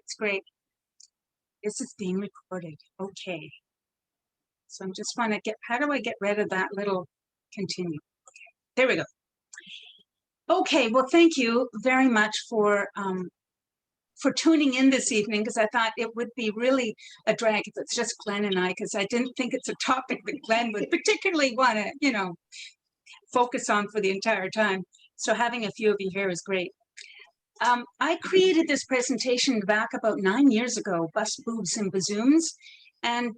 That's great. This is being recorded. Okay. So I'm just want to get, how do I get rid of that little continue? Okay, there we go. Okay, well, thank you very much for tuning in this evening, because I thought it would be really a drag if it's just Glenn and I, because I didn't think it's a topic that Glenn would particularly want to, you know, focus on for the entire time. So having a few of you here is great. I created this presentation back about 9 years ago, Boobs, and Bazooms, and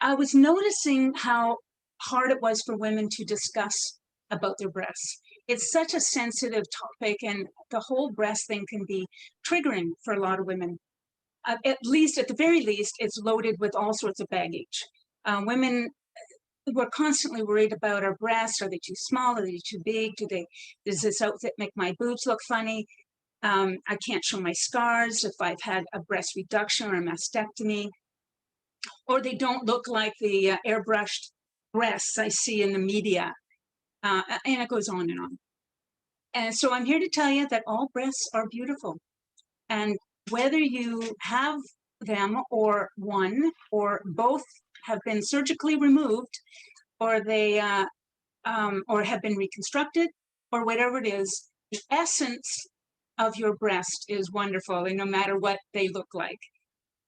I was noticing how hard it was for women to discuss about their breasts. It's such a sensitive topic, and the whole breast thing can be triggering for a lot of women. At the very least, it's loaded with all sorts of baggage. Women we're constantly worried about our breasts. Are they too small? Are they too big? Does this outfit make my boobs look funny? I can't show my scars if I've had a breast reduction or a mastectomy, or they don't look like the airbrushed breasts I see in the media, and it goes on and on. And so I'm here to tell you that all breasts are beautiful, and whether you have them or one or both have been surgically removed, or they or have been reconstructed, or whatever it is, the essence of your breast is wonderful, and no matter what they look like.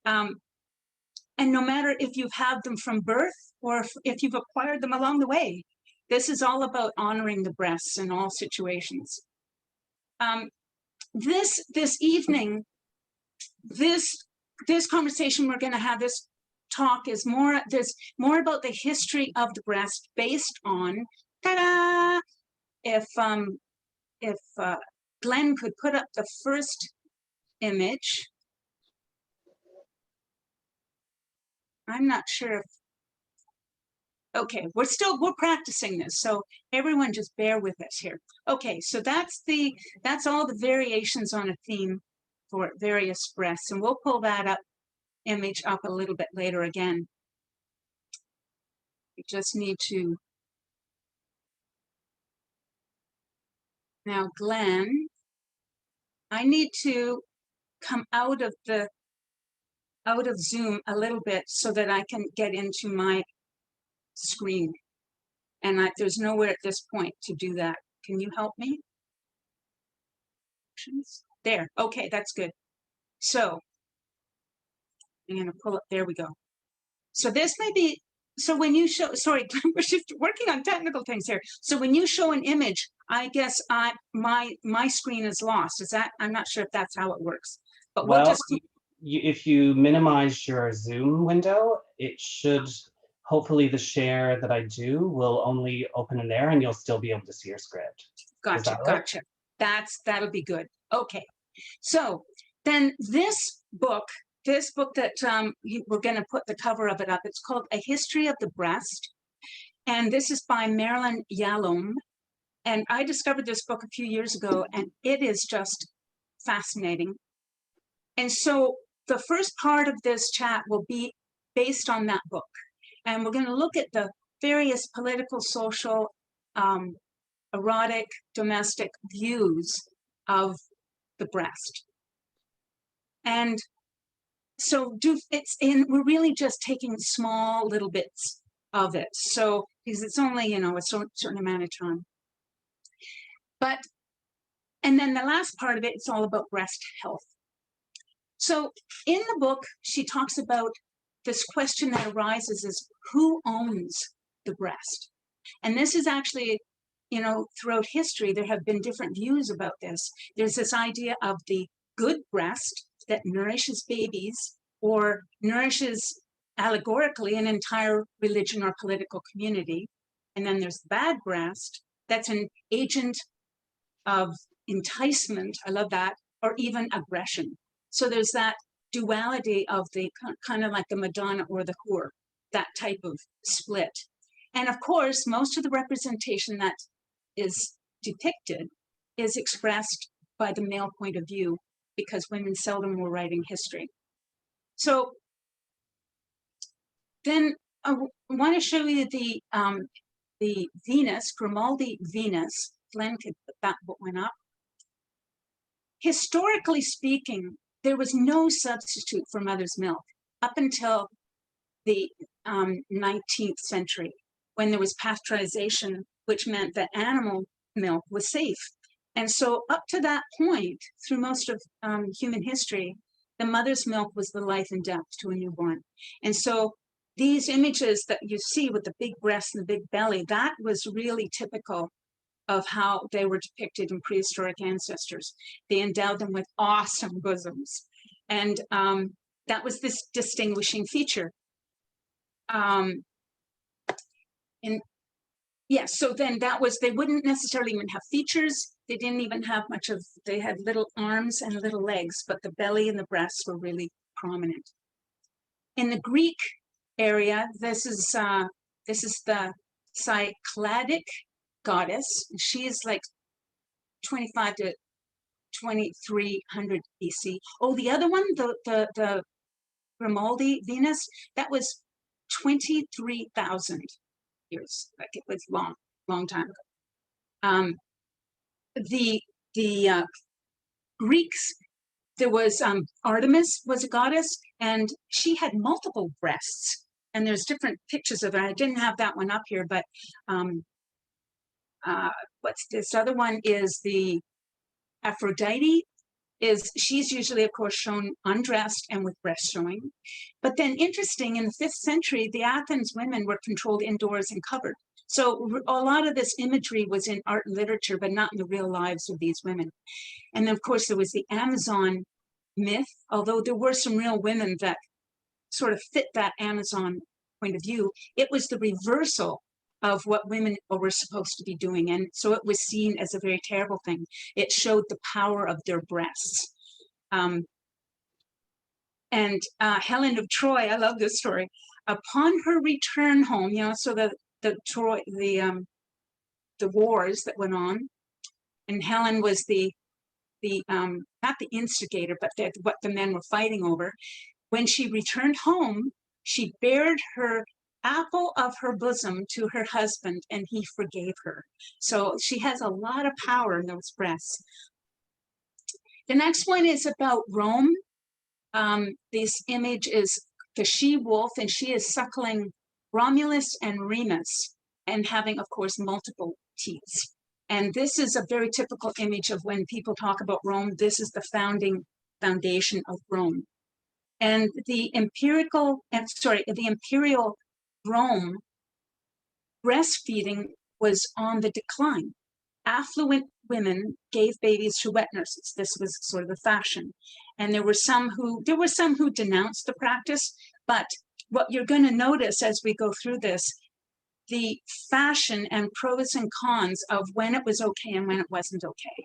And no matter if you've had them from birth or if you've acquired them along the way, this is all about honoring the breasts in all situations. This evening, this conversation we're going to have, this talk is more about the history of the breast based on, ta-da! If Glenn could put up the first image. I'm not sure if, okay, we're practicing this, so everyone just bear with us here. Okay, so that's all the variations on a theme for various breasts, and we'll pull that image up a little bit later again. We just need to, now Glenn, I need to come out of Zoom a little bit so that I can get into my screen, and there's nowhere at this point to do that. Can you help me? There, okay, that's good. So I'm going to pull it, there we go. So this may be, so when you show, sorry, we're just working on technical things here. So when you show an image, I guess my screen is lost. Is that, I'm not sure if that's how it works, but we'll just. If you minimize your Zoom window, it should, hopefully the share that I do will only open in there and you'll still be able to see your script. Gotcha, gotcha. That'll be good. Okay. So then this book that we're going to put the cover of it up, it's called A History of the Breast. And this is by Marilyn Yalom. And I discovered this book a few years ago, and it is just fascinating. And so the first part of this chat will be based on that book. And we're going to look at the various political, social, erotic, domestic views of the breast. And so we're really just taking small little bits of it. So, because it's only, you know, a certain amount of time. And then the last part of it, it's all about breast health. So in the book, she talks about this question that arises is, who owns the breast? And this is actually, you know, throughout history, there have been different views about this. There's this idea of the good breast that nourishes babies or nourishes allegorically an entire religion or political community. And then there's the bad breast that's an agent of enticement, I love that, or even aggression. So there's that duality of the kind of like the Madonna or the whore, that type of split. And of course, most of the representation that is depicted is expressed by the male point of view, because women seldom were writing history. So then I want to show you the Venus, Grimaldi Venus. Glenn could put that one up. Historically speaking, there was no substitute for mother's milk up until the 19th century, when there was pasteurization, which meant that animal milk was safe. And so up to that point, through most of human history, the mother's milk was the life and death to a newborn. And so these images that you see with the big breasts and the big belly, that was really typical of how they were depicted in prehistoric ancestors. They endowed them with awesome bosoms. And that was this distinguishing feature. And yeah, so then that was, they wouldn't necessarily even have features. They didn't even have much of, they had little arms and little legs, but the belly and the breasts were really prominent. In the Greek area, this is the Cycladic goddess. She is like 25 to 2300 BC. Oh, the other one, the Grimaldi Venus, that was 23,000 years. Like, it was long time ago. The Greeks, there was Artemis was a goddess, and she had multiple breasts. And there's different pictures of her. I didn't have that one up here, but what's this other one is the Aphrodite. She's usually, of course, shown undressed and with breast showing. But then interesting, in the 5th century, the Athens women were controlled indoors and covered. So a lot of this imagery was in art and literature, but not in the real lives of these women. And then, of course, there was the Amazon myth, although there were some real women that sort of fit that Amazon point of view. It was the reversal of what women were supposed to be doing. And so it was seen as a very terrible thing. It showed the power of their breasts. And Helen of Troy, I love this story. Upon her return home, you know, so the wars that went on, and Helen was not the instigator, but what the men were fighting over. When she returned home, she bared her apple of her bosom to her husband, and he forgave her. So she has a lot of power in those breasts. The next one is about Rome. This image is the she-wolf, and she is suckling Romulus and Remus, and having, of course, multiple teats. And this is a very typical image of when people talk about Rome. This is the foundation of Rome. And the imperial Rome, breastfeeding was on the decline. Affluent women gave babies to wet nurses. This was sort of the fashion. And there were some who denounced the practice, but what you're going to notice as we go through this, the fashion and pros and cons of when it was okay and when it wasn't okay.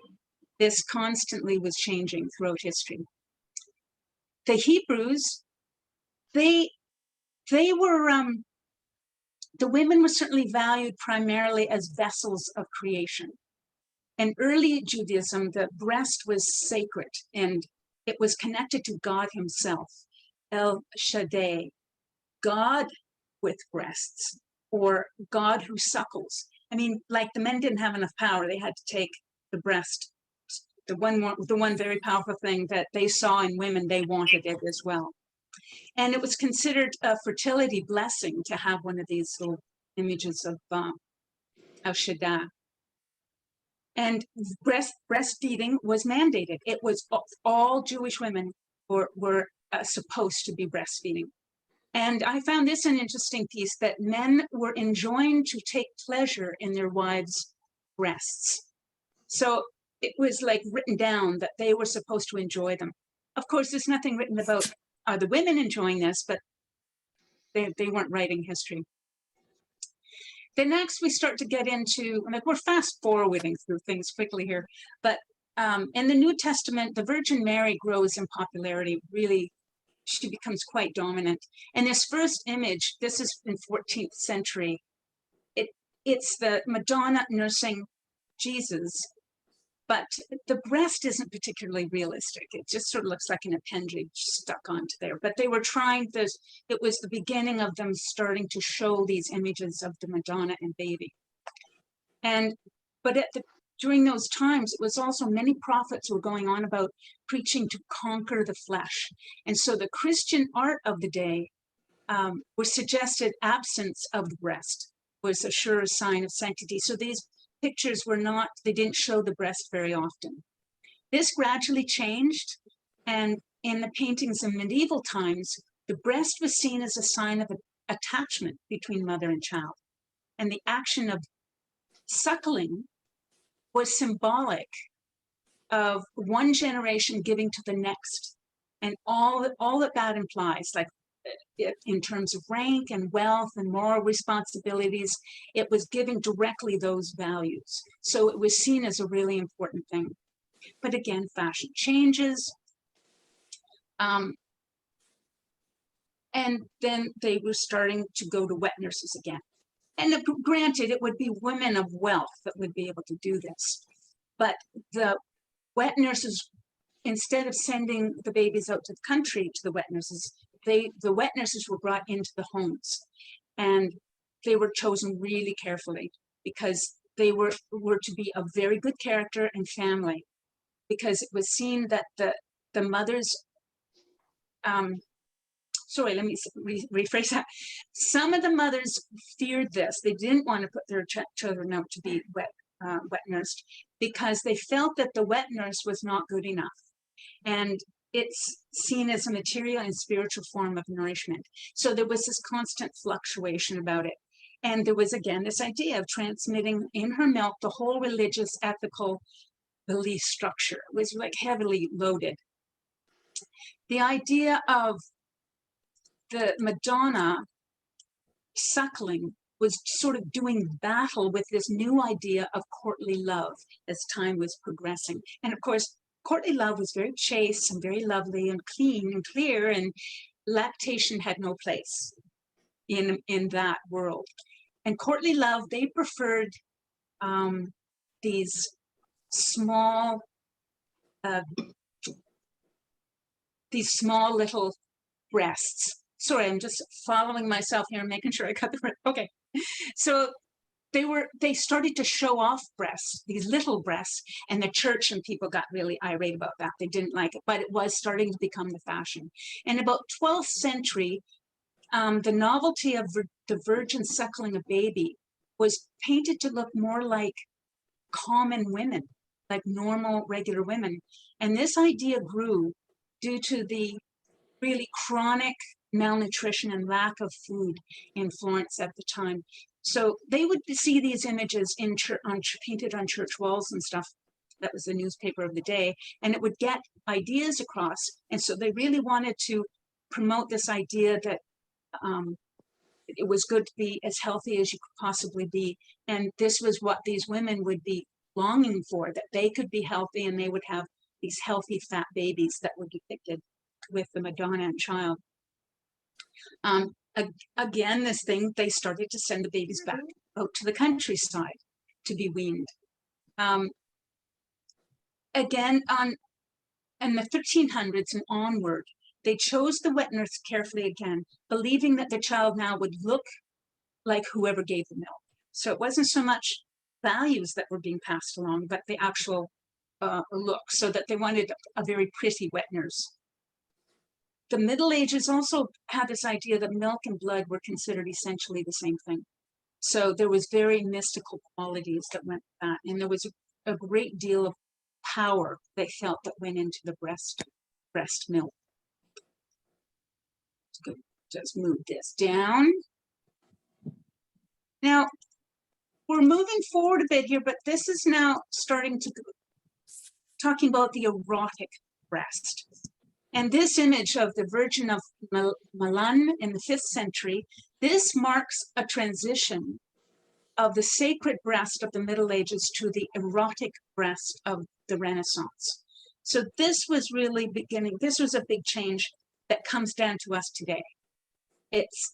This constantly was changing throughout history. The Hebrews, they were, the women were certainly valued primarily as vessels of creation. In early Judaism, the breast was sacred, and it was connected to God himself, El Shaddai, God with breasts, or God who suckles. I mean, like, the men didn't have enough power. They had to take the breast, the one very powerful thing that they saw in women, they wanted it as well. And it was considered a fertility blessing to have one of these little images of Shaddai. And breastfeeding was mandated. It was all Jewish women were supposed to be breastfeeding. And I found this an interesting piece, that men were enjoined to take pleasure in their wives' breasts. So it was like written down that they were supposed to enjoy them. Of course, there's nothing written about the women enjoying this, but they weren't writing history. Then next we start to get into, like, we're fast forwarding through things quickly here, but in the New Testament, the Virgin Mary grows in popularity. Really, she becomes quite dominant. And this first image, this is in 14th century. It's the Madonna nursing Jesus, but the breast isn't particularly realistic. It just sort of looks like an appendage stuck onto there. But they were trying this, it was the beginning of them starting to show these images of the Madonna and baby. But during those times, it was also many prophets were going on about preaching to conquer the flesh. And so the Christian art of the day was suggested absence of the breast was a sure sign of sanctity. So these pictures were not, they didn't show the breast very often. This gradually changed, and in the paintings of medieval times, the breast was seen as a sign of attachment between mother and child. And the action of suckling was symbolic of one generation giving to the next. And all that implies, like in terms of rank and wealth and moral responsibilities, it was giving directly those values. So it was seen as a really important thing. But again, fashion changes. And then they were starting to go to wet nurses again. And granted, it would be women of wealth that would be able to do this. But the wet nurses, instead of sending the babies out to the country to the wet nurses, the wet nurses were brought into the homes. And they were chosen really carefully because they were to be of very good character and family, because it was seen that the mothers, sorry, let me rephrase that. Some of the mothers feared this. They didn't want to put their children out to be wet nursed because they felt that the wet nurse was not good enough. And it's seen as a material and spiritual form of nourishment. So there was this constant fluctuation about it. And there was, again, this idea of transmitting in her milk the whole religious, ethical belief structure. It was like heavily loaded. The idea of the Madonna suckling was sort of doing battle with this new idea of courtly love as time was progressing. And of course, courtly love was very chaste and very lovely and clean and clear, and lactation had no place in that world. And courtly love, they preferred these small little breasts. Sorry, I'm just following myself here and making sure I got the right. Okay, so they started to show off breasts, these little breasts, and the church and people got really irate about that. They didn't like it, but it was starting to become the fashion. And about 12th century, the novelty of the virgin suckling a baby was painted to look more like common women, like normal, regular women. And this idea grew due to the really chronic malnutrition and lack of food in Florence at the time. So they would see these images in painted on church walls and stuff. That was the newspaper of the day, and it would get ideas across. And so they really wanted to promote this idea that it was good to be as healthy as you could possibly be. And this was what these women would be longing for, that they could be healthy and they would have these healthy fat babies that were depicted with the Madonna and child. Again, this thing, they started to send the babies back out to the countryside to be weaned. Again, in the 1300s and onward, they chose the wet nurse carefully again, believing that the child now would look like whoever gave the milk. So it wasn't so much values that were being passed along, but the actual look, so that they wanted a very pretty wet nurse. The Middle Ages also had this idea that milk and blood were considered essentially the same thing. So there was very mystical qualities that went with that. And there was a great deal of power they felt that went into the breast milk. Just move this down. Now, we're moving forward a bit here, but this is now starting to talking about the erotic breast. And this image of the Virgin of Milan in the 5th century, this marks a transition of the sacred breast of the Middle Ages to the erotic breast of the Renaissance. So this was really this was a big change that comes down to us today.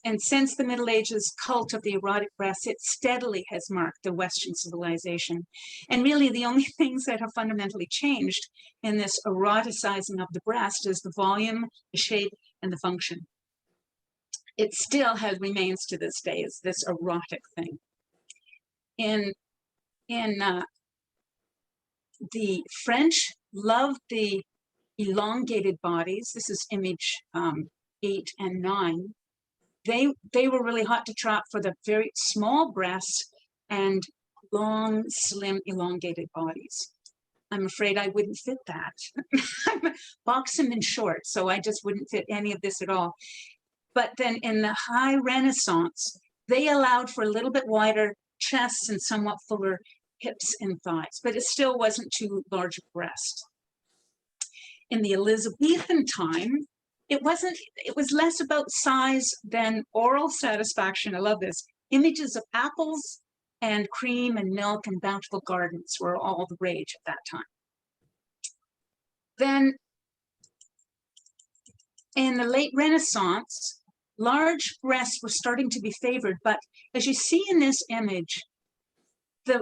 And since the Middle Ages cult of the erotic breast, it steadily has marked the Western civilization. And really the only things that have fundamentally changed in this eroticizing of the breast is the volume, the shape, and the function. It still remains to this day as this erotic thing. In the French loved the elongated bodies. This is image 8 and 9. They were really hot to trot for the very small breasts and long, slim, elongated bodies. I'm afraid I wouldn't fit that. I'm buxom and short, so I just wouldn't fit any of this at all. But then in the high Renaissance, they allowed for a little bit wider chests and somewhat fuller hips and thighs, but it still wasn't too large a breast. In the Elizabethan time, it was less about size than oral satisfaction. I love this. Images of apples and cream and milk and bountiful gardens were all the rage at that time. Then in the late Renaissance, large breasts were starting to be favored, but as you see in this image, the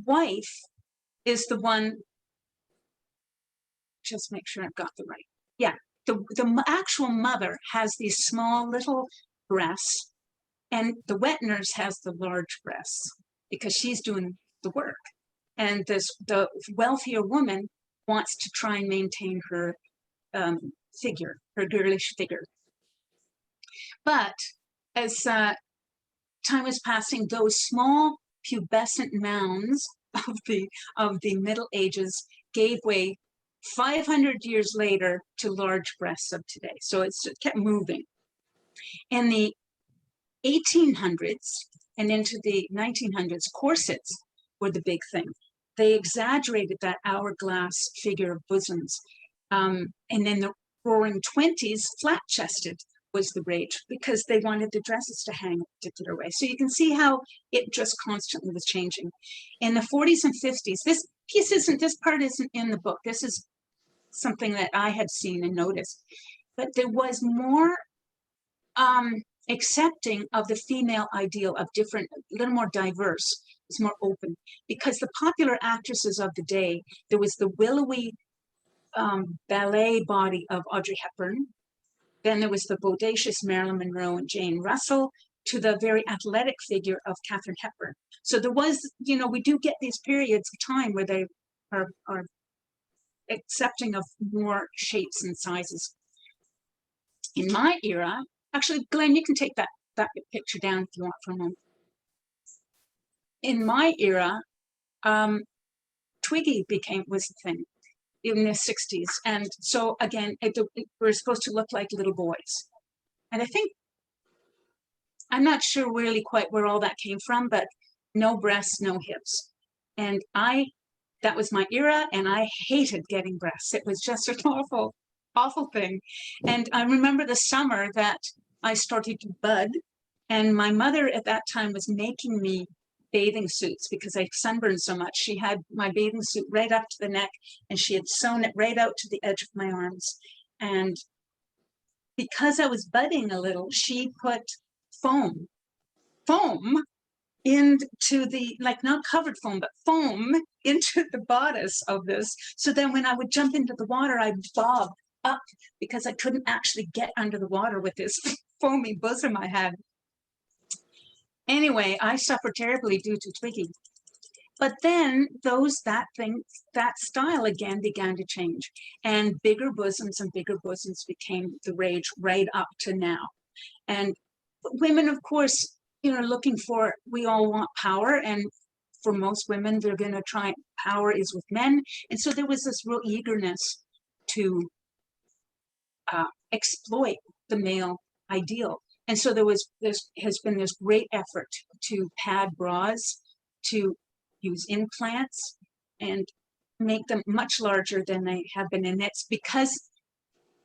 wife is the one, just make sure I've got the right, yeah, the actual mother has these small little breasts, and the wet nurse has the large breasts because she's doing the work. And the wealthier woman wants to try and maintain her figure, her girlish figure. But as time was passing, those small pubescent mounds of the Middle Ages gave way 500 years later to large breasts of today. So it kept moving. In the 1800s and into the 1900s, corsets were the big thing. They exaggerated that hourglass figure of bosoms. And in the roaring 20s, flat-chested was the rage because they wanted the dresses to hang a particular way. So you can see how it just constantly was changing. In the 40s and 50s, this part isn't in the book. This is something that I had seen and noticed. But there was more accepting of the female ideal of different, a little more diverse, it's more open. Because the popular actresses of the day, there was the willowy ballet body of Audrey Hepburn. Then there was the bodacious Marilyn Monroe and Jane Russell, to the very athletic figure of Katharine Hepburn. So there was, we do get these periods of time where they are accepting of more shapes and sizes. In my era, actually, Glenn, you can take that picture down if you want for a moment. In my era, Twiggy was the thing in the 60s. And so again, we're supposed to look like little boys. And I think, I'm not sure really quite where all that came from, but no breasts, no hips. And that was my era, and I hated getting breasts. It was just an awful, awful thing. And I remember the summer that I started to bud, and my mother at that time was making me bathing suits because I sunburned so much. She had my bathing suit right up to the neck, and she had sewn it right out to the edge of my arms. And because I was budding a little, she put foam into the, like, not covered foam, but foam into the bodice of this. So then when I would jump into the water, I'd bob up because I couldn't actually get under the water with this foamy bosom I had. Anyway, I suffered terribly due to Twiggy. But then that style again began to change, and bigger bosoms became the rage right up to now. And women, of course, looking for, we all want power, and for most women, they're going to try, power is with men. And so there was this real eagerness to exploit the male ideal. And so there has been this great effort to pad bras, to use implants, and make them much larger than they have been. And it's because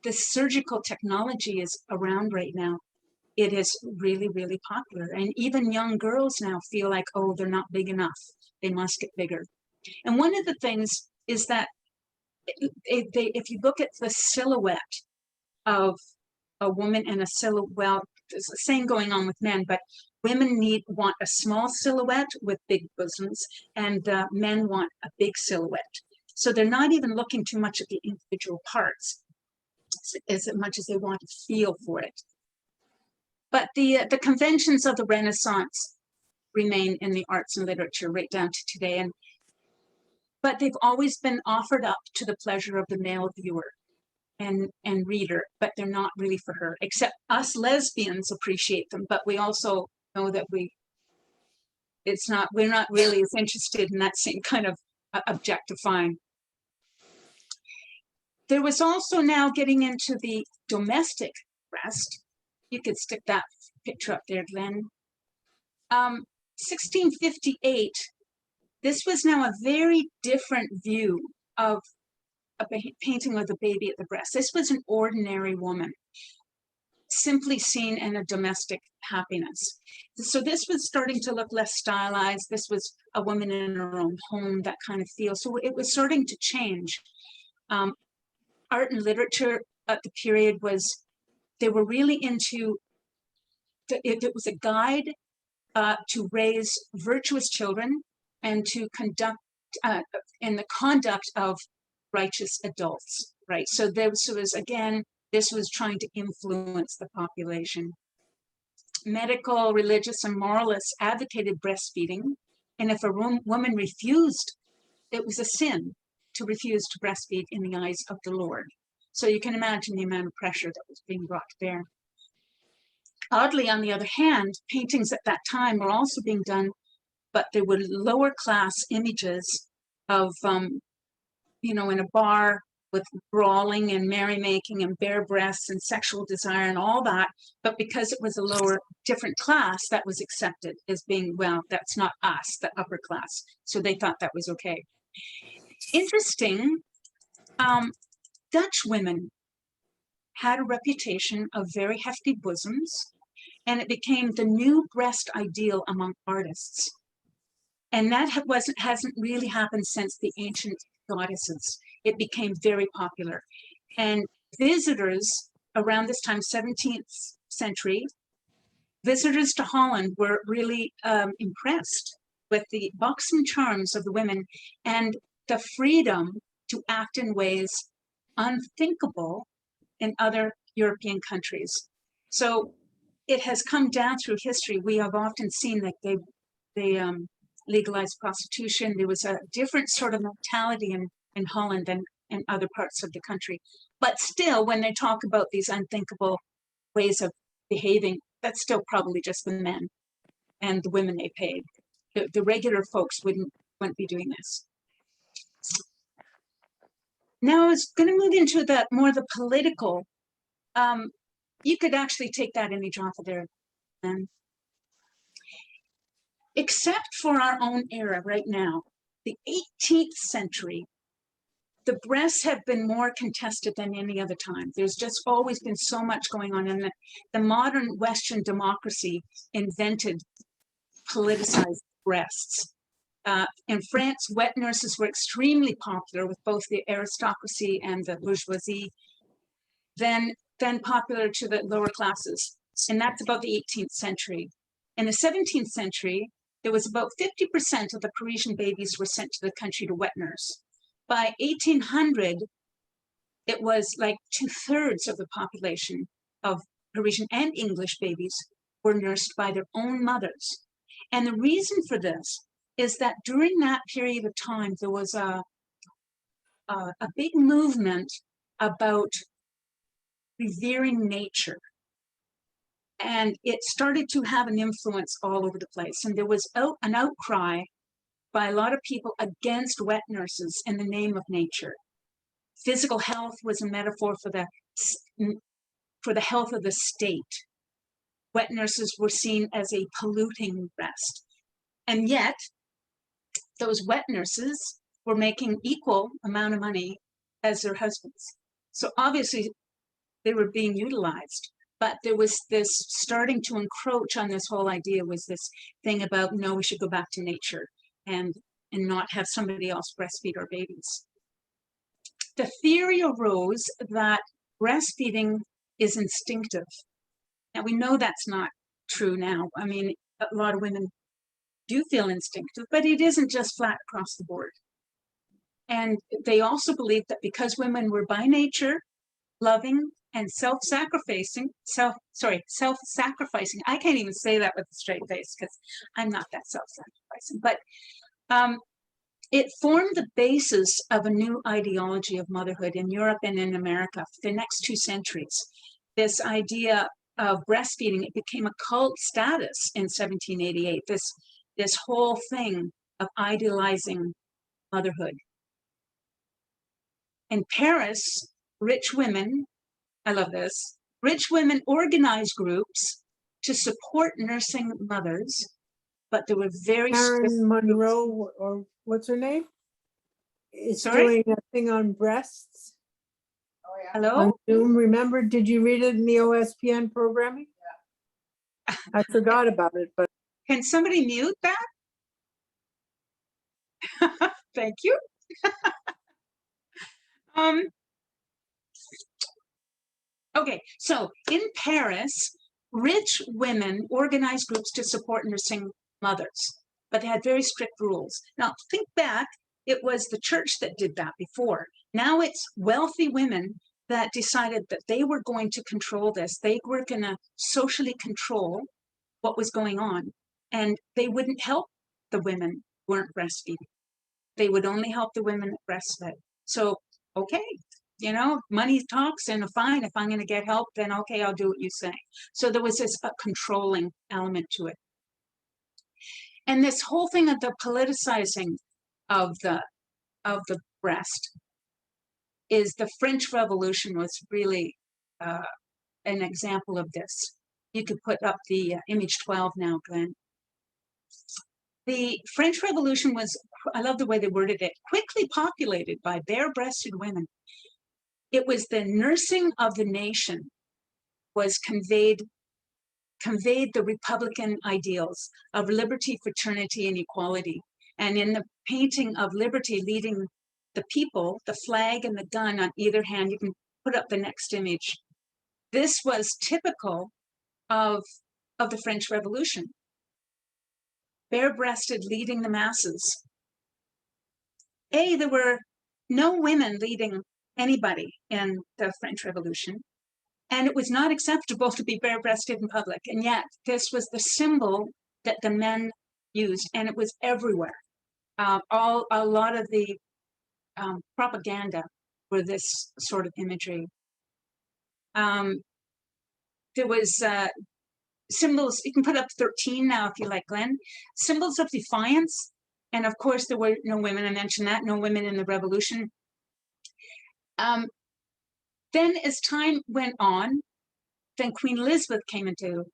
the surgical technology is around right now. It is really, really popular. And even young girls now feel like, oh, they're not big enough. They must get bigger. And one of the things is that if you look at the silhouette of a woman and a silhouette, well, there's the same going on with men, but women want a small silhouette with big bosoms, and men want a big silhouette. So they're not even looking too much at the individual parts as much as they want to feel for it. But the conventions of the Renaissance remain in the arts and literature right down to today. And but they've always been offered up to the pleasure of the male viewer and reader, but they're not really for her, except us lesbians appreciate them, but we also know that we're not really as interested in that same kind of objectifying. There was also now getting into the domestic breast. You could stick that picture up there, Glenn. 1658, this was now a very different view of a painting of the baby at the breast. This was an ordinary woman, simply seen in a domestic happiness. So this was starting to look less stylized. This was a woman in her own home, that kind of feel. So it was starting to change. Art and literature at the period they were really into, it was a guide to raise virtuous children and to conduct in the conduct of righteous adults, right? So this was trying to influence the population. Medical, religious, and moralists advocated breastfeeding, and if a woman refused, it was a sin to refuse to breastfeed in the eyes of the Lord. So you can imagine the amount of pressure that was being brought to bear. Oddly, on the other hand, paintings at that time were also being done, but they were lower class images of, in a bar with brawling and merrymaking and bare breasts and sexual desire and all that. But because it was a lower, different class, that was accepted as being, well, that's not us, the upper class. So they thought that was okay. Interesting, Dutch women had a reputation of very hefty bosoms, and it became the new breast ideal among artists. And that hasn't really happened since the ancient goddesses. It became very popular. And visitors around this time, 17th century, visitors to Holland were really impressed with the buxom charms of the women and the freedom to act in ways unthinkable in other European countries. So it has come down through history. We have often seen that they legalized prostitution. There was a different sort of mentality in Holland than in other parts of the country. But still, when they talk about these unthinkable ways of behaving, that's still probably just the men and the women they paid. The regular folks wouldn't be doing this. Now I was going to move into more the political. You could actually take that image off of there. Except for our own era right now, the 18th century, the breasts have been more contested than any other time. There's just always been so much going on, and the modern Western democracy invented politicized breasts. In France, wet nurses were extremely popular with both the aristocracy and the bourgeoisie, then popular to the lower classes. And that's about the 18th century. In the 17th century, there was about 50% of the Parisian babies were sent to the country to wet nurse. By 1800, it was like 2/3 of the population of Parisian and English babies were nursed by their own mothers. And the reason for this is that during that period of time, there was a big movement about revering nature. And it started to have an influence all over the place. And there was an outcry by a lot of people against wet nurses in the name of nature. Physical health was a metaphor for the health of the state. Wet nurses were seen as a polluting breast. And yet, those wet nurses were making equal amount of money as their husbands. So obviously, they were being utilized. But there was this starting to encroach on this whole idea, was this thing about, no, we should go back to nature and not have somebody else breastfeed our babies. The theory arose that breastfeeding is instinctive. Now, we know that's not true now. I mean, a lot of women do feel instinctive, but it isn't just flat across the board. And they also believed that because women were by nature loving and self-sacrificing, I can't even say that with a straight face because I'm not that self-sacrificing, but it formed the basis of a new ideology of motherhood in Europe and in America for the next 2 centuries. This idea of breastfeeding, it became a cult status in 1788, this whole thing of idealizing motherhood. In Paris, rich women, I love this, rich women organized groups to support nursing mothers, but there were very Karen Munro, or what's her name? Is Sorry? doing a thing on breasts on Hello? Zoom. Remember, did you read it in the OSPN programming? Yeah. I forgot about it, but Can somebody mute that? Thank you. Okay, so in Paris, rich women organized groups to support nursing mothers, but they had very strict rules. Now, think back, it was the church that did that before. Now it's wealthy women that decided that they were going to control this. They were going to socially control what was going on, and they wouldn't help the women who weren't breastfeeding. They would only help the women that breastfed. So, okay, you know, money talks, and fine, if I'm going to get help, then okay, I'll do what you say. So there was this controlling element to it. And this whole thing of the politicizing of the breast is the French Revolution was really an example of this. You could put up the image 12 now, Glenn. The French Revolution was, I love the way they worded it, quickly populated by bare-breasted women. It was the nursing of the nation was conveyed the Republican ideals of liberty, fraternity, and equality. And in the painting of liberty leading the people, the flag and the gun on either hand, you can put up the next image. This was typical of the French Revolution. Bare-breasted leading the masses. There were no women leading anybody in the French Revolution, and it was not acceptable to be bare-breasted in public. And yet, this was the symbol that the men used, and it was everywhere. A lot of the propaganda were this sort of imagery. There was symbols, you can put up 13 now if you like, Glenn. Symbols of defiance. And of course, there were no women, I mentioned that, no women in the revolution. Then as time went on, then Queen Elizabeth came into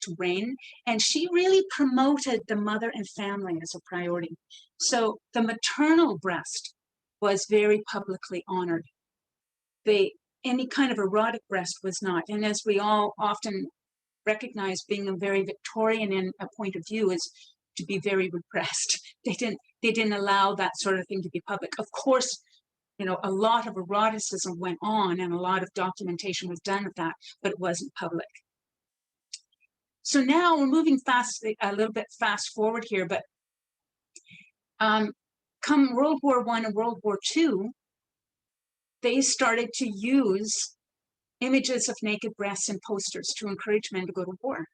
to reign, and she really promoted the mother and family as a priority. So the maternal breast was very publicly honored. Any kind of erotic breast was not. And as we all often recognize, being a very Victorian in a point of view is to be very repressed. They didn't allow that sort of thing to be public. Of course, you know, a lot of eroticism went on and a lot of documentation was done of that, but it wasn't public. So now we're moving a little bit fast forward here, but come World War I and World War II, they started to use images of naked breasts in posters to encourage men to go to war.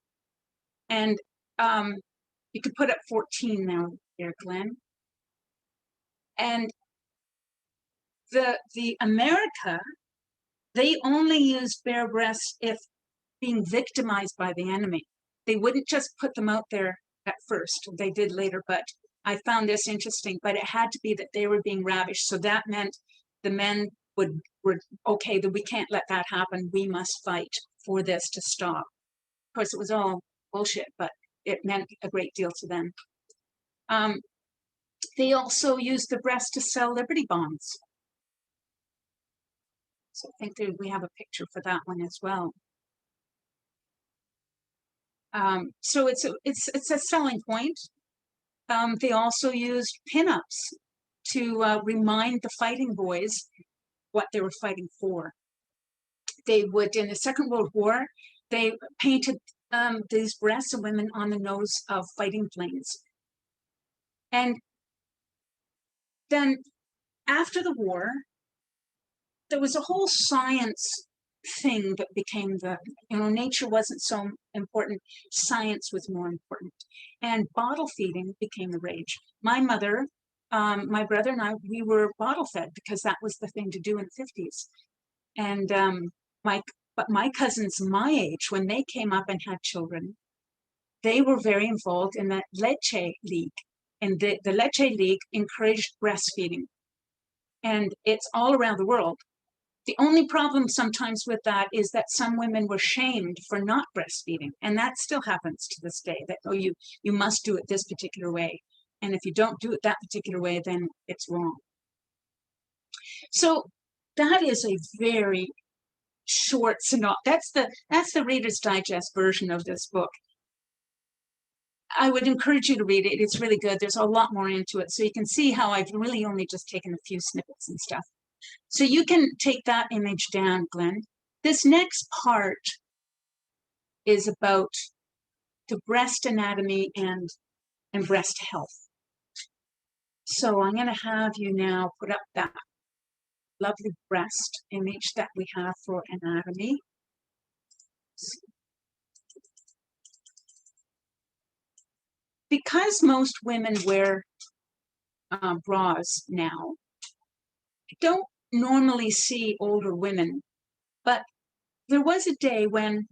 And you could put up 14 now there, Glenn. And the America, they only used bare breasts if being victimized by the enemy. They wouldn't just put them out there at first. They did later, but I found this interesting. But it had to be that they were being ravished. So that meant the men were okay, that we can't let that happen. We must fight for this to stop. Of course, it was all bullshit, but it meant a great deal to them. They also used the breast to sell Liberty bonds. So I think we have a picture for that one as well. So it's a selling point. They also used pinups to remind the fighting boys what they were fighting for. They would, in the Second World War, they painted these breasts of women on the nose of fighting planes. And then after the war, there was a whole science thing that became nature wasn't so important, science was more important. And bottle feeding became the rage. My mother my brother and I, we were bottle fed because that was the thing to do in the 50s. And but my cousins my age, when they came up and had children, they were very involved in the Leche League. And the Leche League encouraged breastfeeding. And it's all around the world. The only problem sometimes with that is that some women were shamed for not breastfeeding. And that still happens to this day, that, oh, you must do it this particular way. And if you don't do it that particular way, then it's wrong. So that is a very short synopsis. That's the Reader's Digest version of this book. I would encourage you to read it. It's really good. There's a lot more into it. So you can see how I've really only just taken a few snippets and stuff. So you can take that image down, Glenn. This next part is about the breast anatomy and breast health. So I'm going to have you now put up that lovely breast image that we have for anatomy. Because most women wear bras now, I don't normally see older women, but there was a day when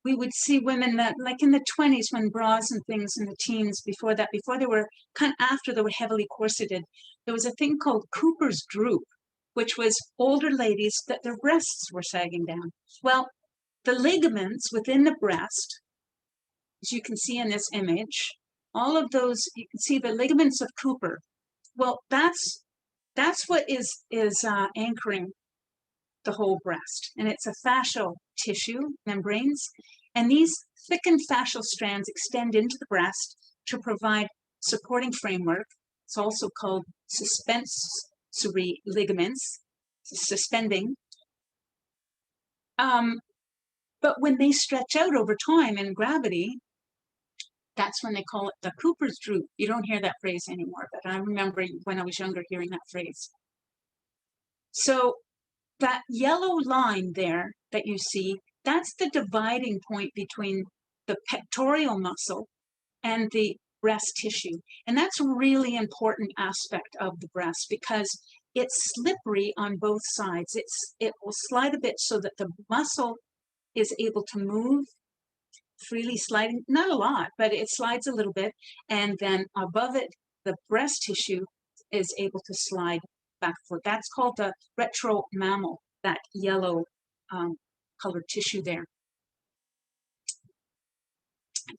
we would see women that, like in the 20s, when bras and things in the teens, before they were kind of after they were heavily corseted, there was a thing called Cooper's droop, which was older ladies that their breasts were sagging down. Well, the ligaments within the breast, as you can see in this image, all of those, you can see the ligaments of Cooper. Well, that's what is anchoring the whole breast. And it's a fascial tissue, membranes. And these thickened fascial strands extend into the breast to provide supporting framework. It's also called suspensory ligaments, suspending. But when they stretch out over time in gravity, that's when they call it the Cooper's droop. You don't hear that phrase anymore, but I remember when I was younger hearing that phrase. So that yellow line there that you see, that's the dividing point between the pectoral muscle and the breast tissue. And that's a really important aspect of the breast because it's slippery on both sides. It will slide a bit so that the muscle is able to move freely, sliding, not a lot, but it slides a little bit. And then above it, the breast tissue is able to slide back and forth. That's called the retromammal, that yellow colored tissue there.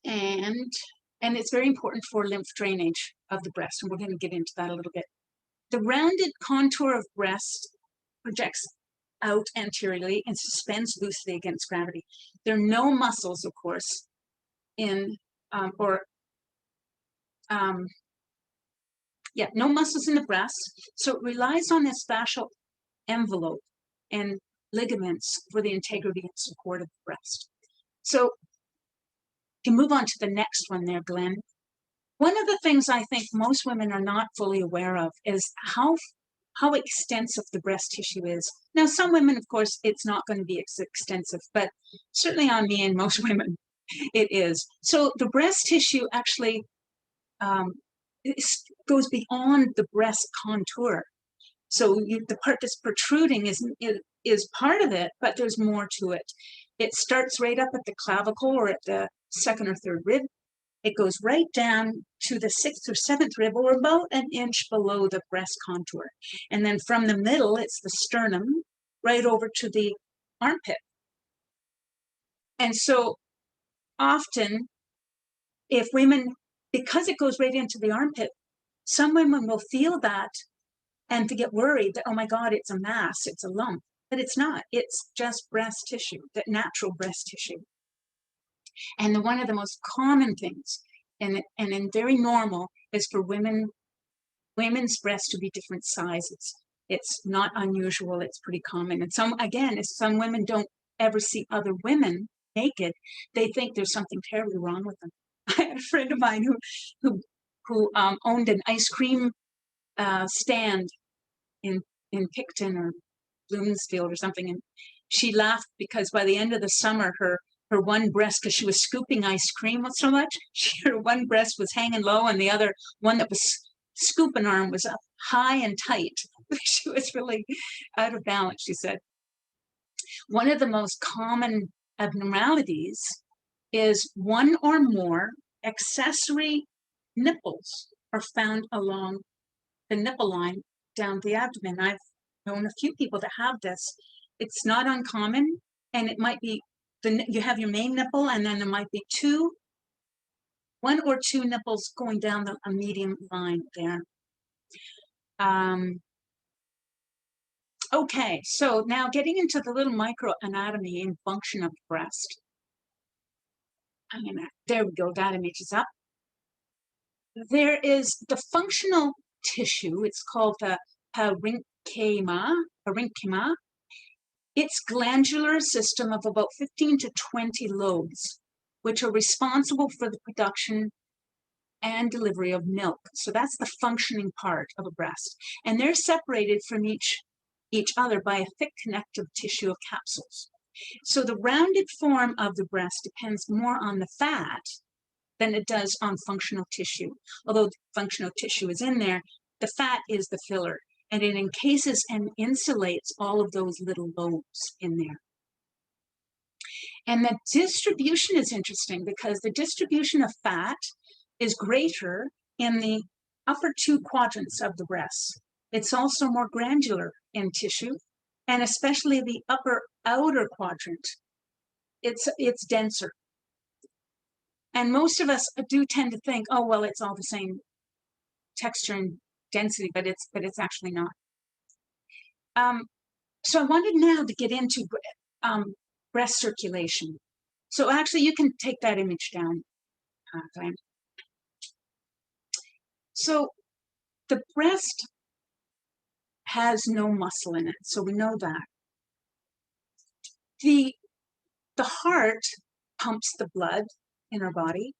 And it's very important for lymph drainage of the breast, and we're going to get into that a little bit. The rounded contour of breast projects out anteriorly and suspends loosely against gravity. There are no muscles, of course, no muscles in the breast, so it relies on this fascial envelope and ligaments for the integrity and support of the breast. So you can move on to the next one there, Glenn. One of the things I think most women are not fully aware of is how extensive the breast tissue is. Now, some women, of course, it's not going to be as extensive, but certainly on me and most women, it is. So the breast tissue actually goes beyond the breast contour. So the part that's protruding is part of it, but there's more to it. It starts right up at the clavicle or at the second or third rib. It goes right down to the 6th or 7th rib, or about an inch below the breast contour. And then from the middle, it's the sternum, right over to the armpit. And so often, if women, because it goes right into the armpit, some women will feel that and to get worried that, oh my God, it's a mass, it's a lump. But it's not. It's just breast tissue, that natural breast tissue. And one of the most common things, and very normal, is for women's breasts to be different sizes. It's not unusual. It's pretty common. And if some women don't ever see other women naked, they think there's something terribly wrong with them. I had a friend of mine who owned an ice cream stand in Picton or Bloomsfield or something, and she laughed because by the end of the summer, her one breast, because she was scooping ice cream so much, her one breast was hanging low and the other one that was scooping arm was up high and tight. She was really out of balance, she said. One of the most common abnormalities is one or more accessory nipples are found along the nipple line down the abdomen. I've known a few people that have this. It's not uncommon, and it might be you have your main nipple, and then there might be one or two nipples going down a medium line there. Okay, so now getting into the little micro anatomy and function of the breast. There we go, that image is up. There is the functional tissue, it's called the parenchyma. It's glandular system of about 15 to 20 lobes, which are responsible for the production and delivery of milk. So that's the functioning part of a breast. And they're separated from each other by a thick connective tissue of capsules. So the rounded form of the breast depends more on the fat than it does on functional tissue. Although the functional tissue is in there, the fat is the filler, and it encases and insulates all of those little lobes in there. And the distribution is interesting because the distribution of fat is greater in the upper two quadrants of the breast. It's also more granular in tissue, and especially the upper outer quadrant. It's denser. And most of us do tend to think, oh, well, it's all the same texture and density, but it's actually not. So I wanted now to get into breast circulation. So actually, you can take that image down, Glenn. So the breast has no muscle in it, so we know that. The heart pumps the blood in our body.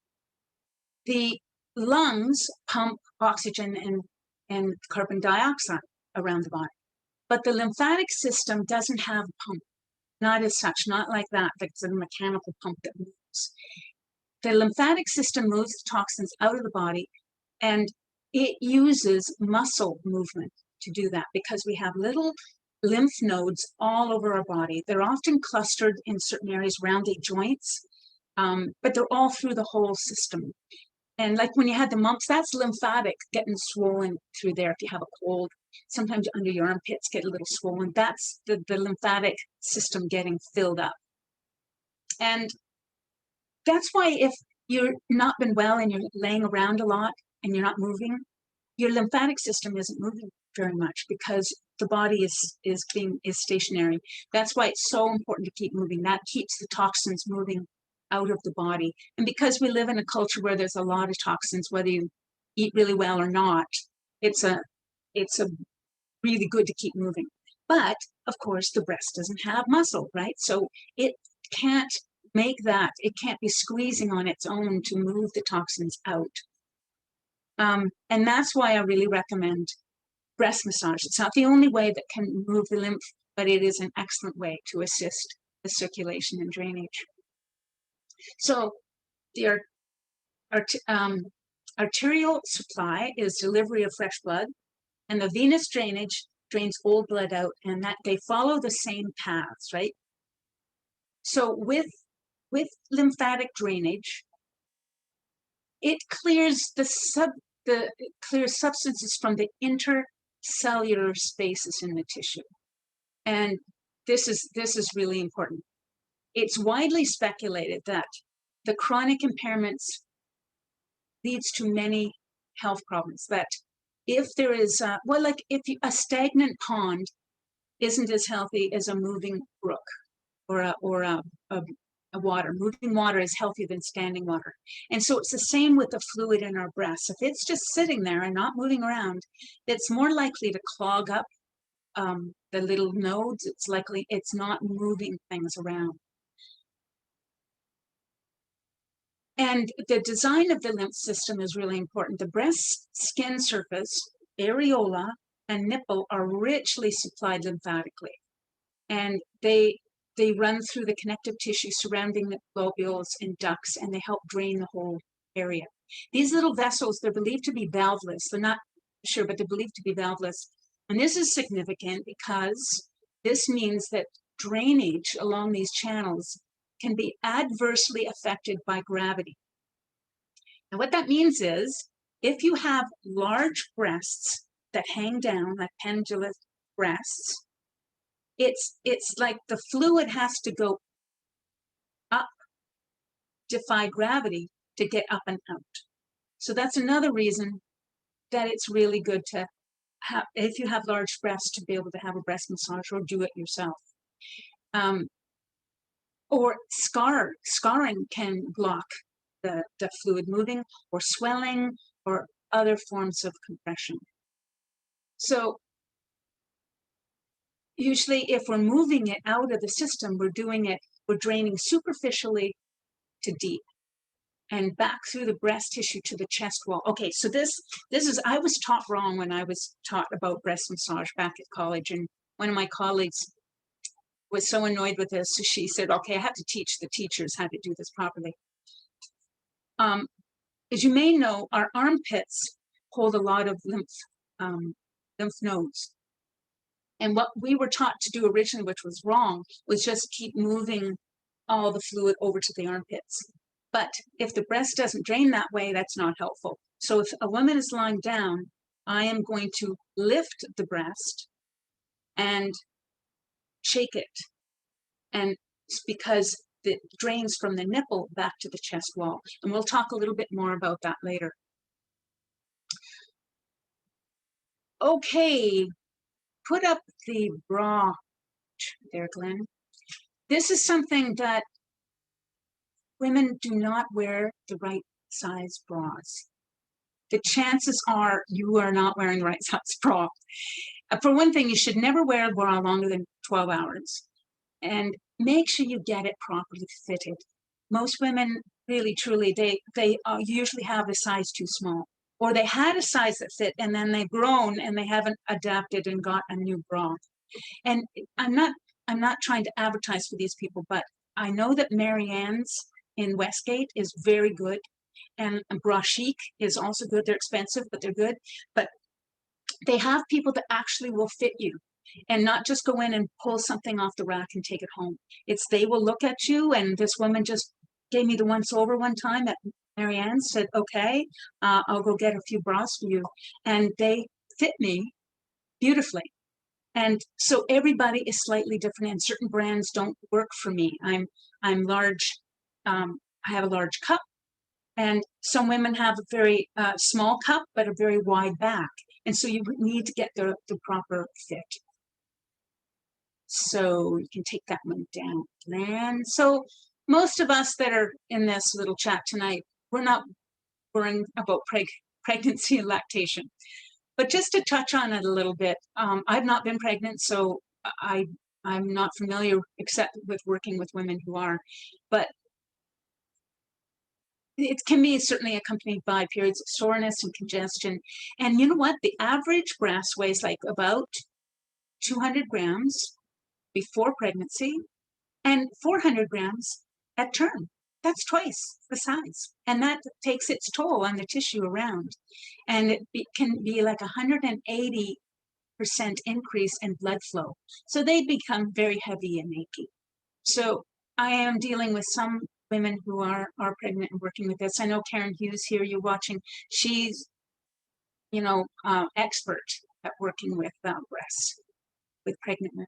The lungs pump oxygen and carbon dioxide around the body. But the lymphatic system doesn't have a pump, not as such, not like that. It's a mechanical pump that moves. The lymphatic system moves the toxins out of the body, and it uses muscle movement to do that because we have little lymph nodes all over our body. They're often clustered in certain areas around the joints, but they're all through the whole system. And like when you had the mumps, that's lymphatic getting swollen through there if you have a cold. Sometimes under your armpits get a little swollen. That's the lymphatic system getting filled up. And that's why if you're not been well and you're laying around a lot and you're not moving, your lymphatic system isn't moving very much because the body is stationary. That's why it's so important to keep moving. That keeps the toxins moving out of the body. And because we live in a culture where there's a lot of toxins, whether you eat really well or not, it's a really good to keep moving. But of course, the breast doesn't have muscle, right? So it can't make that. It can't be squeezing on its own to move the toxins out. And that's why I really recommend breast massage. It's not the only way that can move the lymph, but it is an excellent way to assist the circulation and drainage. So the arterial supply is delivery of fresh blood, and the venous drainage drains old blood out, and that they follow the same paths, right? So with lymphatic drainage, it clears clears substances from the intercellular spaces in the tissue, and this is really important. It's widely speculated that the chronic impairments leads to many health problems. That if there is, a stagnant pond isn't as healthy as a moving brook or a water. Moving water is healthier than standing water. And so it's the same with the fluid in our breasts. If it's just sitting there and not moving around, it's more likely to clog up the little nodes. It's not moving things around. And the design of the lymph system is really important. The breast skin surface, areola, and nipple are richly supplied lymphatically. And they run through the connective tissue surrounding the globules and ducts, and they help drain the whole area. These little vessels, they're believed to be valveless. They're not sure, but they're believed to be valveless. And this is significant because this means that drainage along these channels can be adversely affected by gravity. And what that means is if you have large breasts that hang down, like pendulous breasts, it's like the fluid has to go up, defy gravity to get up and out. So that's another reason that it's really good to have, if you have large breasts, to be able to have a breast massage or do it yourself. Or scarring can block the fluid moving, or swelling, or other forms of compression. So usually if we're moving it out of the system, we're draining superficially to deep and back through the breast tissue to the chest wall. Okay, so this is, I was taught wrong when I was taught about breast massage back at college, and one of my colleagues was so annoyed with this, so she said, okay, I have to teach the teachers how to do this properly. As you may know, our armpits hold a lot of lymph nodes. And what we were taught to do originally, which was wrong, was just keep moving all the fluid over to the armpits. But if the breast doesn't drain that way, that's not helpful. So if a woman is lying down, I am going to lift the breast and shake it. And it's because it drains from the nipple back to the chest wall. And we'll talk a little bit more about that later. Okay, put up the bra there, Glenn. This is something that women do not wear the right size bras. The chances are you are not wearing the right size bra. For one thing, you should never wear a bra longer than 12 hours. And make sure you get it properly fitted. Most women, really, truly, they usually have a size too small. Or they had a size that fit and then they've grown and they haven't adapted and got a new bra. And I'm not trying to advertise for these people, but I know that Marianne's in Westgate is very good, and Bra Chic is also good. They're expensive, but they're good. But they have people that actually will fit you and not just go in and pull something off the rack and take it home. It's they will look at you, and this woman just gave me the once over one time at Marianne, said, okay, I'll go get a few bras for you. And they fit me beautifully. And so everybody is slightly different, and certain brands don't work for me. I'm large, I have a large cup, and some women have a very small cup, but a very wide back. And so you need to get the proper fit. So you can take that one down. And so most of us that are in this little chat tonight, we're not worrying about pregnancy and lactation. But just to touch on it a little bit, I've not been pregnant, so I'm not familiar except with working with women who are. But it can be certainly accompanied by periods of soreness and congestion. And you know what? The average breast weighs like about 200 grams before pregnancy and 400 grams at term. That's twice the size. And that takes its toll on the tissue around. And it can be like 180% increase in blood flow. So they become very heavy and achy. So I am dealing with some women who are pregnant and working with this. I know Karen Hughes here, you're watching. She's, expert at working with breasts, with pregnant women.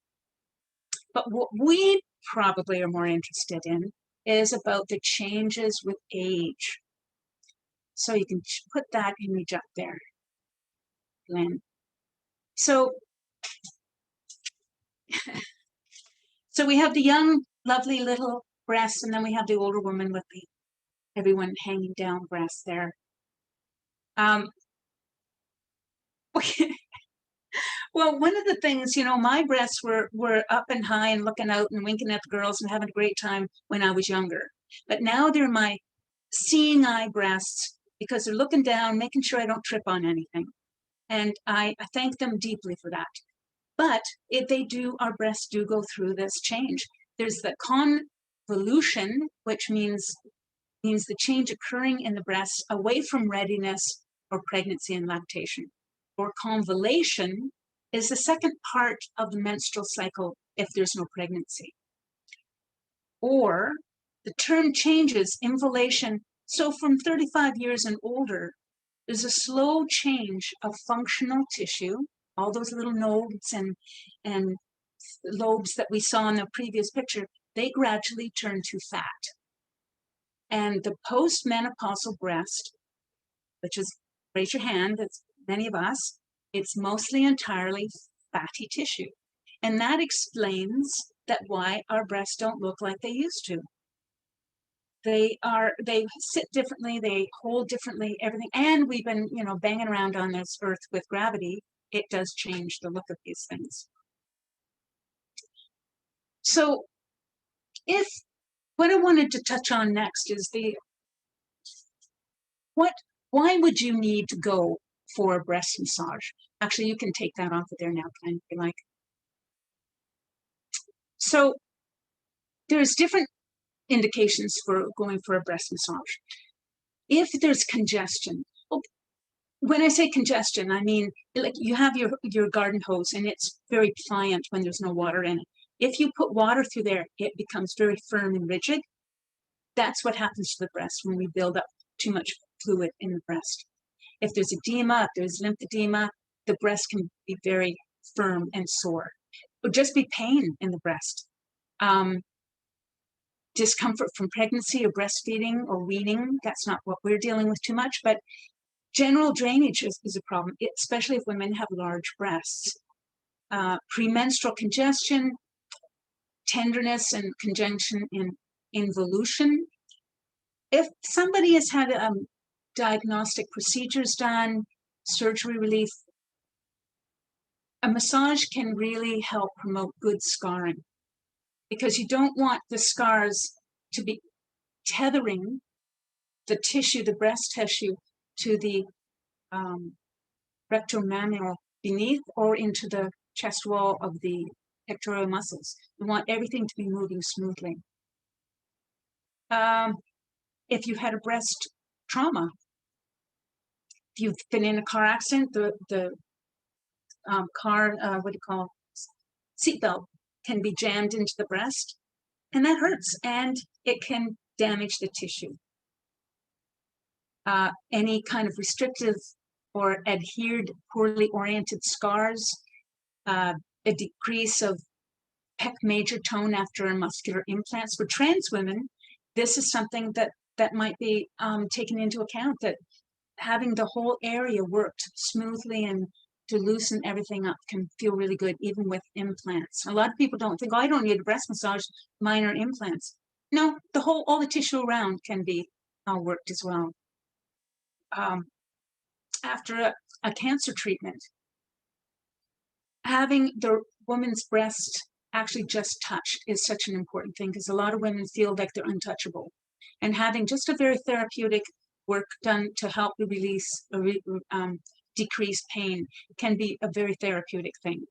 But what we probably are more interested in is about the changes with age. So you can put that image up there, Glenn. So we have the young, lovely little breasts, and then we have the older woman with everyone hanging down breasts there. Okay. Well, one of the things, my breasts were up and high and looking out and winking at the girls and having a great time when I was younger. But now they're my seeing eye breasts because they're looking down, making sure I don't trip on anything. And I thank them deeply for that. But if our breasts do go through this change. There's the convolution, which means the change occurring in the breasts away from readiness or pregnancy and lactation, or convolation is the second part of the menstrual cycle if there's no pregnancy. Or the term changes, involation. So from 35 years and older, there's a slow change of functional tissue, all those little nodes and lobes that we saw in the previous picture, they gradually turn to fat. And the postmenopausal breast, which is, raise your hand, that's many of us, it's mostly entirely fatty tissue. And that explains that why our breasts don't look like they used to. They sit differently, they hold differently, everything. And we've been, banging around on this earth with gravity. It does change the look of these things. So what I wanted to touch on next is why would you need to go for a breast massage? Actually, you can take that off of there now, Ken, if you like. So there's different indications for going for a breast massage. If there's congestion, when I say congestion, I mean, like you have your garden hose and it's very pliant when there's no water in it. If you put water through there, it becomes very firm and rigid. That's what happens to the breast when we build up too much fluid in the breast. If there's edema, if there's lymphedema, the breast can be very firm and sore. It would just be pain in the breast. Discomfort from pregnancy or breastfeeding or weaning, that's not what we're dealing with too much, but general drainage is a problem, especially if women have large breasts. Premenstrual congestion, tenderness and congestion in involution. If somebody has had diagnostic procedures done, surgery relief, a massage can really help promote good scarring, because you don't want the scars to be tethering the tissue, the breast tissue, to the rectomanual beneath or into the chest wall of the pectoral muscles. You want everything to be moving smoothly. If you've had a breast trauma, if you've been in a car accident, the car, seatbelt can be jammed into the breast, and that hurts, and it can damage the tissue. Any kind of restrictive or adhered, poorly oriented scars, a decrease of pec major tone after muscular implants. For trans women, this is something that might be taken into account, that having the whole area worked smoothly and to loosen everything up can feel really good, even with implants. A lot of people don't think, oh, I don't need a breast massage, minor implants. No, all the tissue around can be worked as well. After a cancer treatment, having the woman's breast actually just touched is such an important thing, because a lot of women feel like they're untouchable. And having just a very therapeutic work done to help the release, decrease pain can be a very therapeutic thing.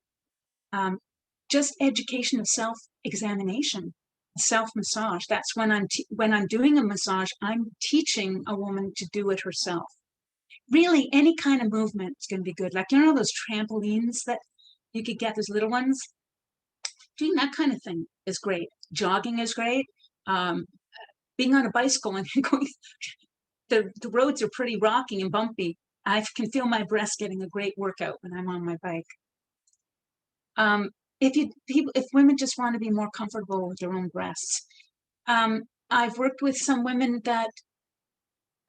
Just education of self-examination, self-massage. That's when I'm doing a massage, I'm teaching a woman to do it herself. Really, any kind of movement is going to be good. Like, those trampolines that you could get, those little ones? Doing that kind of thing is great. Jogging is great. Being on a bicycle and going, the roads are pretty rocky and bumpy. I can feel my breast getting a great workout when I'm on my bike. If women just want to be more comfortable with their own breasts, I've worked with some women that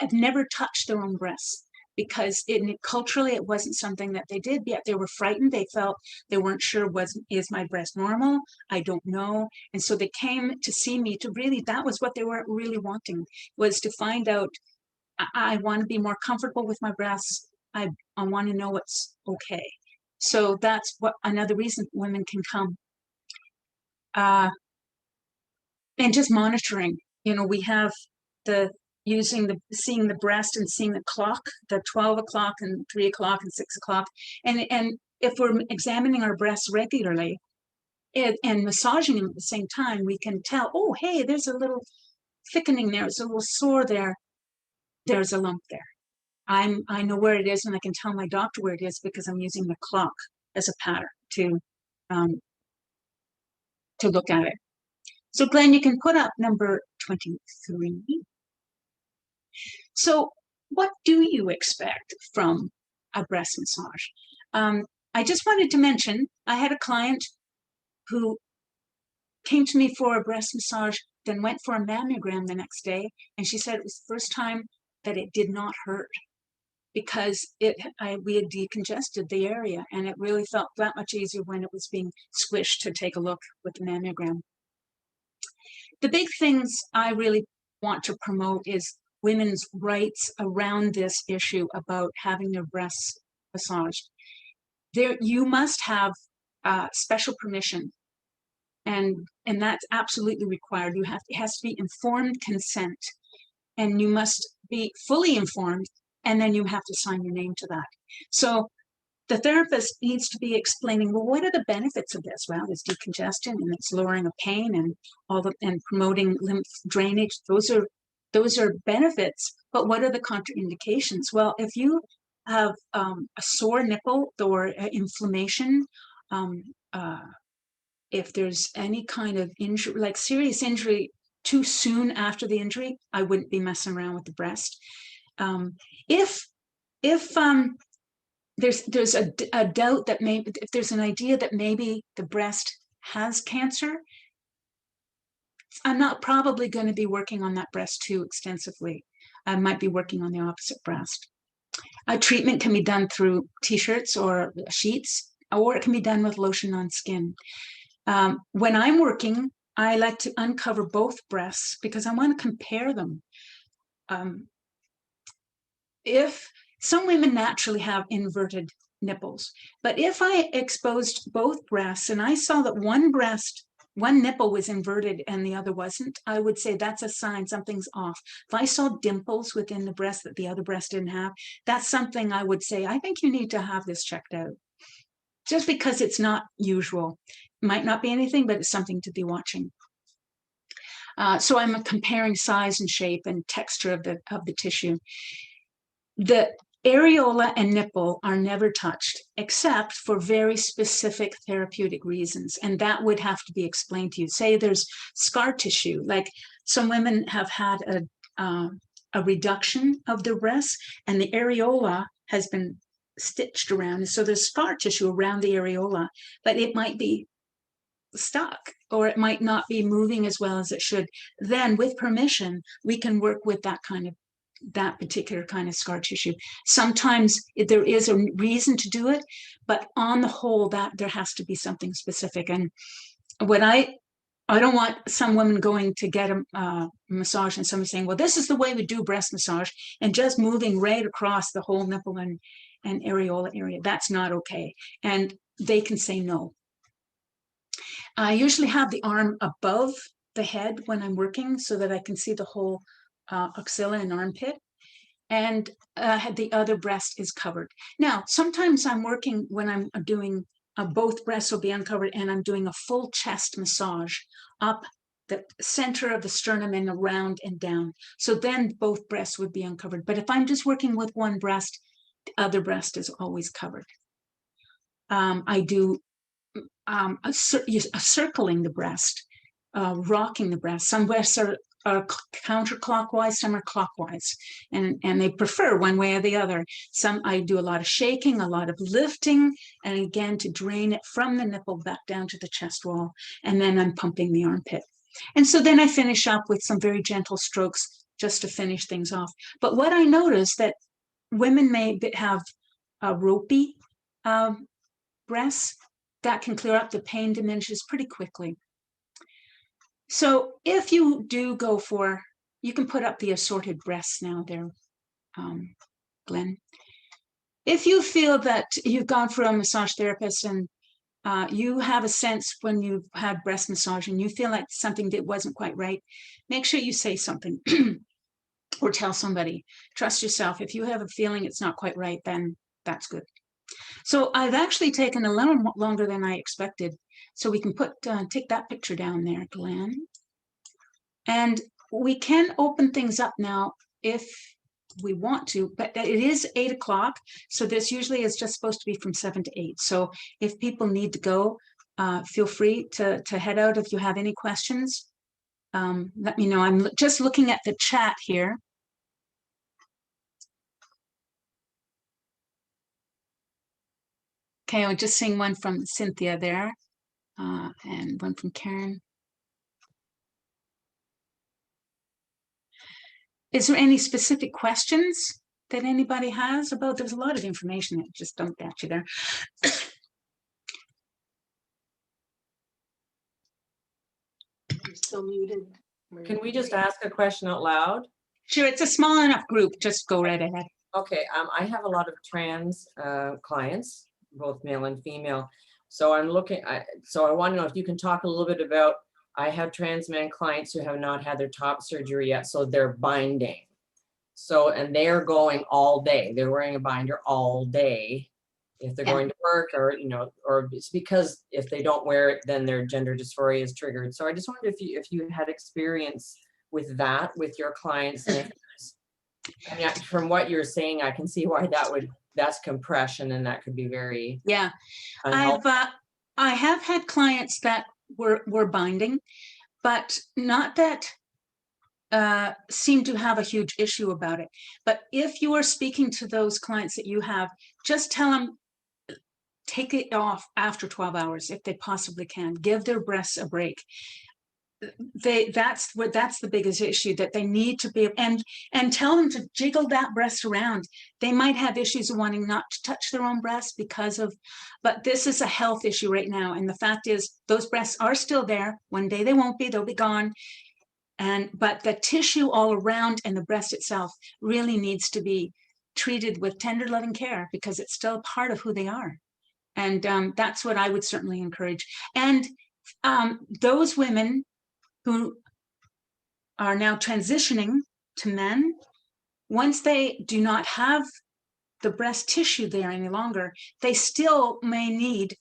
have never touched their own breasts, because culturally it wasn't something that they did, yet they were frightened. They felt they weren't sure, is my breast normal? I don't know. And so they came to see me to really, that was what they were really wanting, was to find out, I want to be more comfortable with my breasts. I want to know what's okay. So that's another reason women can come. And just monitoring, we have seeing the breast and seeing the clock, the 12 o'clock and 3 o'clock and 6 o'clock. And if we're examining our breasts regularly and massaging them at the same time, we can tell, oh, hey, there's a little thickening there. It's a little sore there. There's a lump there. I know where it is, and I can tell my doctor where it is because I'm using the clock as a pattern um, to look at it. So Glenn, you can put up number 23. So what do you expect from a breast massage? I just wanted to mention, I had a client who came to me for a breast massage, then went for a mammogram the next day, and she said it was the first time that it did not hurt because we had decongested the area, and it really felt that much easier when it was being squished to take a look with the mammogram. The big things I really want to promote is women's rights around this issue about having their breasts massaged. You must have special permission, and that's absolutely required. It has to be informed consent, and you must be fully informed, and then you have to sign your name to that. So the therapist needs to be explaining, well, what are the benefits of this? Well, it's decongestant and it's lowering of pain and promoting lymph drainage. Those are benefits, but what are the contraindications? Well, if you have a sore nipple or inflammation, if there's any kind of injury, like serious injury too soon after the injury, I wouldn't be messing around with the breast. If there's a doubt that maybe, if there's an idea that maybe the breast has cancer, I'm not probably going to be working on that breast too extensively. I might be working on the opposite breast. A treatment can be done through t-shirts or sheets, or it can be done with lotion on skin. When I'm working, I like to uncover both breasts because I want to compare them. If some women naturally have inverted nipples, but if I exposed both breasts and I saw that one nipple was inverted and the other wasn't, I would say that's a sign something's off. If I saw dimples within the breast that the other breast didn't have, that's something I would say, I think you need to have this checked out. Just because it's not usual. Might not be anything, but it's something to be watching. So I'm comparing size and shape and texture of the tissue. The areola and nipple are never touched except for very specific therapeutic reasons, and that would have to be explained to you. Say there's scar tissue, like some women have had a reduction of their breasts and the areola has been stitched around, and so there's scar tissue around the areola, but it might be stuck or it might not be moving as well as it should. Then with permission, we can work with that particular kind of scar tissue. Sometimes there is a reason to do it, but on the whole, that there has to be something specific. And what I don't want some women going to get a massage and somebody saying, well, this is the way we do breast massage, and just moving right across the whole nipple and areola area. That's not okay. And they can say no. I usually have the arm above the head when I'm working so that I can see the whole axilla and armpit, and the other breast is covered. Now, sometimes I'm working when I'm doing both breasts will be uncovered, and I'm doing a full chest massage up the center of the sternum and around and down. So then both breasts would be uncovered. But if I'm just working with one breast, the other breast is always covered. I do circling the breast, rocking the breast. Some breasts are counterclockwise, some are clockwise, and they prefer one way or the other. Some I do a lot of shaking, a lot of lifting, and again to drain it from the nipple back down to the chest wall, and then I'm pumping the armpit. And so then I finish up with some very gentle strokes just to finish things off. But what I noticed that women may have ropey breasts. That can clear up. The pain diminishes pretty quickly. So if you do go for, you can put up the assorted breasts now there, Glenn. If you feel that you've gone for a massage therapist and you have a sense when you've had breast massage and you feel like something that wasn't quite right, make sure you say something or tell somebody. Trust yourself. If you have a feeling it's not quite right, then that's good. So I've actually taken a little longer than I expected. So we can take that picture down there, Glenn. And we can open things up now if we want to, but it is 8 o'clock. So this usually is just supposed to be from 7 to 8. So if people need to go, feel free to head out. If you have any questions, let me know. I'm just looking at the chat here. Okay, I'm just seeing one from Cynthia there, and one from Karen. Is there any specific questions that anybody has about? There's a lot of information that just dumped at you there. You're still muted. Can we just ask a question out loud? Sure, it's a small enough group. Just go right ahead. Okay, I have a lot of trans clients, both male and female. So I'm looking, so I want to know if you can talk a little bit about, I have trans men clients who have not had their top surgery yet, so they're binding. So, and they're going all day. They're wearing a binder all day if they're going to work, or, you know, or it's because if they don't wear it, then their gender dysphoria is triggered. So I just wondered if you had experience with that with your clients. And I mean, from what you're saying, I can see why that's compression, and that could be very unhealthy. I have had clients that were binding, but not that seem to have a huge issue about it. But if you are speaking to those clients that you have, just tell them, take it off after 12 hours if they possibly can. Give their breasts a break. That's the biggest issue, that they need to be, and tell them to jiggle that breast around. They might have issues wanting not to touch their own breast because of, but this is a health issue right now. And the fact is, those breasts are still there. One day they won't be, they'll be gone. But the tissue all around and the breast itself really needs to be treated with tender, loving care, because it's still a part of who they are. And that's what I would certainly encourage. And those women who are now transitioning to men, once they do not have the breast tissue there any longer, they still may need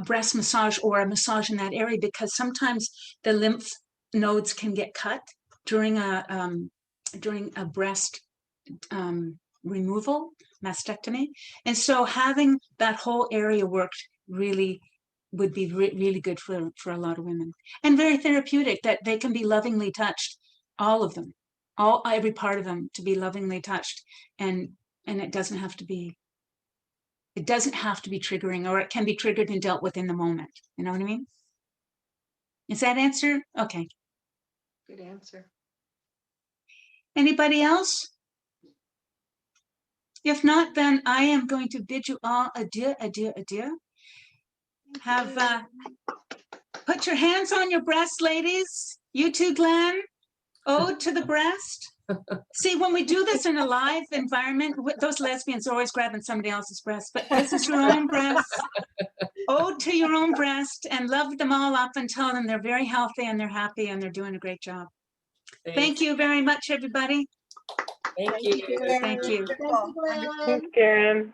breast massage or a massage in that area, because sometimes the lymph nodes can get cut during a breast removal, mastectomy. And so having that whole area worked really would be really good for a lot of women, and very therapeutic, that they can be lovingly touched, all of them, every part of them to be lovingly touched, and it doesn't have to be triggering, or it can be triggered and dealt with in the moment. You know what I mean? Is that answer? Okay. Good answer. Anybody else? If not, then I am going to bid you all adieu, adieu, adieu. Have put your hands on your breast, ladies. You too, Glenn. Ode to the breast. See, when we do this in a live environment, those lesbians are always grabbing somebody else's breast, but this is your own breast. Ode to your own breast, and love them all up and tell them they're very healthy and they're happy and they're doing a great job. Thank you very much, everybody. Thank you. Thank you. Wonderful. Thanks, Karen.